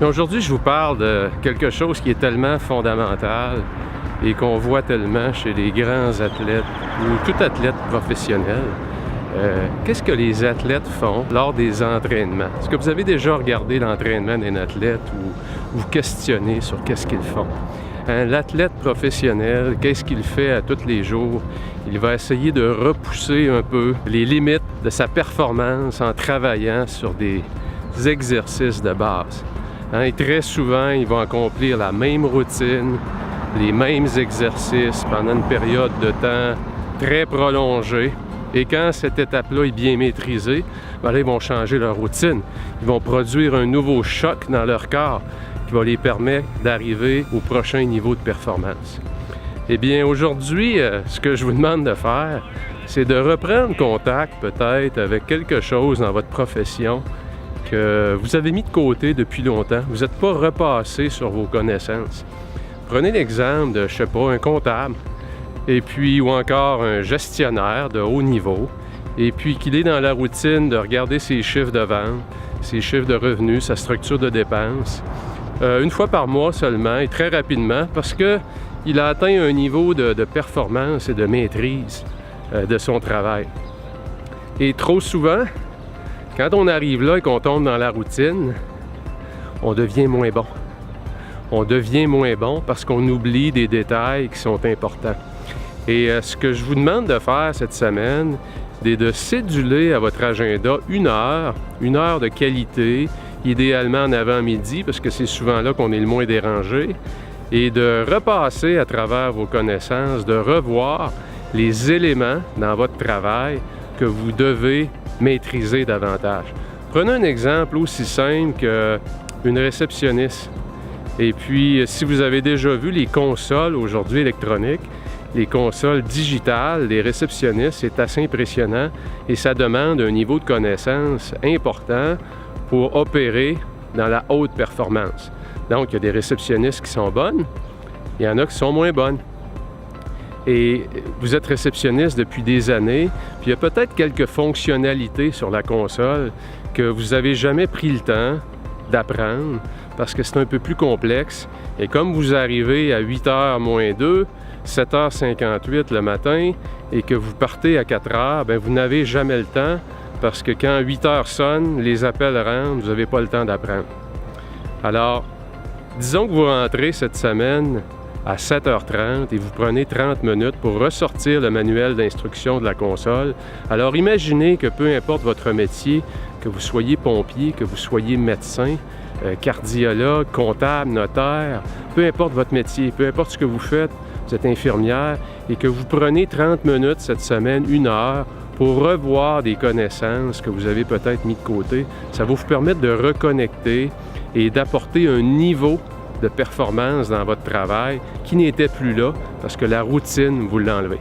Aujourd'hui, je vous parle de quelque chose qui est tellement fondamental et qu'on voit tellement chez les grands athlètes ou tout athlète professionnel. Qu'est-ce que les athlètes font lors des entraînements? Est-ce que vous avez déjà regardé l'entraînement d'un athlète ou vous questionnez sur qu'est-ce qu'ils font? L'athlète professionnel, qu'est-ce qu'il fait à tous les jours? Il va essayer de repousser un peu les limites de sa performance en travaillant sur des exercices de base. Et très souvent, ils vont accomplir la même routine, les mêmes exercices pendant une période de temps très prolongée. Et quand cette étape-là est bien maîtrisée, là, ils vont changer leur routine. Ils vont produire un nouveau choc dans leur corps qui va les permettre d'arriver au prochain niveau de performance. Eh bien, aujourd'hui, ce que je vous demande de faire, c'est de reprendre contact peut-être avec quelque chose dans votre profession que vous avez mis de côté depuis longtemps. Vous n'êtes pas repassé sur vos connaissances. Prenez l'exemple de, je sais pas, un comptable, et puis ou encore un gestionnaire de haut niveau, et puis qu'il est dans la routine de regarder ses chiffres de vente, ses chiffres de revenus, sa structure de dépenses, une fois par mois seulement, et très rapidement, parce qu'il a atteint un niveau de performance et de maîtrise de son travail. Et trop souvent, quand on arrive là et qu'on tombe dans la routine, on devient moins bon. On devient moins bon parce qu'on oublie des détails qui sont importants. Et ce que je vous demande de faire cette semaine, c'est de céduler à votre agenda une heure de qualité, idéalement en avant-midi, parce que c'est souvent là qu'on est le moins dérangé, et de repasser à travers vos connaissances, de revoir les éléments dans votre travail que vous devez maîtriser davantage. Prenez un exemple aussi simple qu'une réceptionniste. Et puis, si vous avez déjà vu les consoles aujourd'hui électroniques, les consoles digitales, les réceptionnistes, c'est assez impressionnant et ça demande un niveau de connaissance important pour opérer dans la haute performance. Donc, il y a des réceptionnistes qui sont bonnes, il y en a qui sont moins bonnes. Et vous êtes réceptionniste depuis des années, puis il y a peut-être quelques fonctionnalités sur la console que vous n'avez jamais pris le temps d'apprendre parce que c'est un peu plus complexe. Et comme vous arrivez à 8h moins 2, 7h58 le matin, et que vous partez à 4h, bien, vous n'avez jamais le temps parce que quand 8h sonne, les appels rentrent, vous n'avez pas le temps d'apprendre. Alors, disons que vous rentrez cette semaine à 7h30 et vous prenez 30 minutes pour ressortir le manuel d'instruction de la console. Alors imaginez que peu importe votre métier, que vous soyez pompier, que vous soyez médecin, cardiologue, comptable, notaire, peu importe votre métier, peu importe ce que vous faites, vous êtes infirmière, et que vous prenez 30 minutes cette semaine, 1 heure, pour revoir des connaissances que vous avez peut-être mis de côté, ça va vous permettre de reconnecter et d'apporter un niveau de performance dans votre travail qui n'était plus là parce que la routine, vous l'enlevez.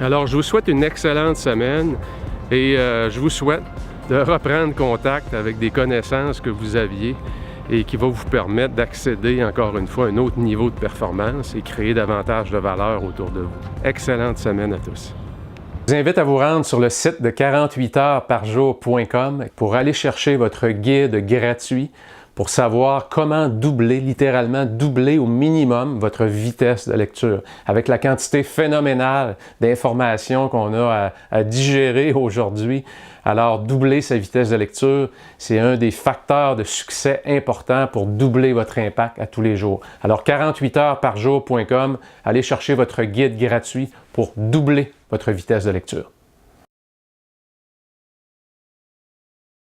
Alors, je vous souhaite une excellente semaine et je vous souhaite de reprendre contact avec des connaissances que vous aviez et qui va vous permettre d'accéder encore une fois à un autre niveau de performance et créer davantage de valeur autour de vous. Excellente semaine à tous. Je vous invite à vous rendre sur le site de 48heuresparjour.com pour aller chercher votre guide gratuit pour savoir comment doubler, littéralement doubler au minimum votre vitesse de lecture. Avec la quantité phénoménale d'informations qu'on a à digérer aujourd'hui, alors doubler sa vitesse de lecture, c'est un des facteurs de succès importants pour doubler votre impact à tous les jours. Alors 48heuresparjour.com, allez chercher votre guide gratuit pour doubler votre vitesse de lecture.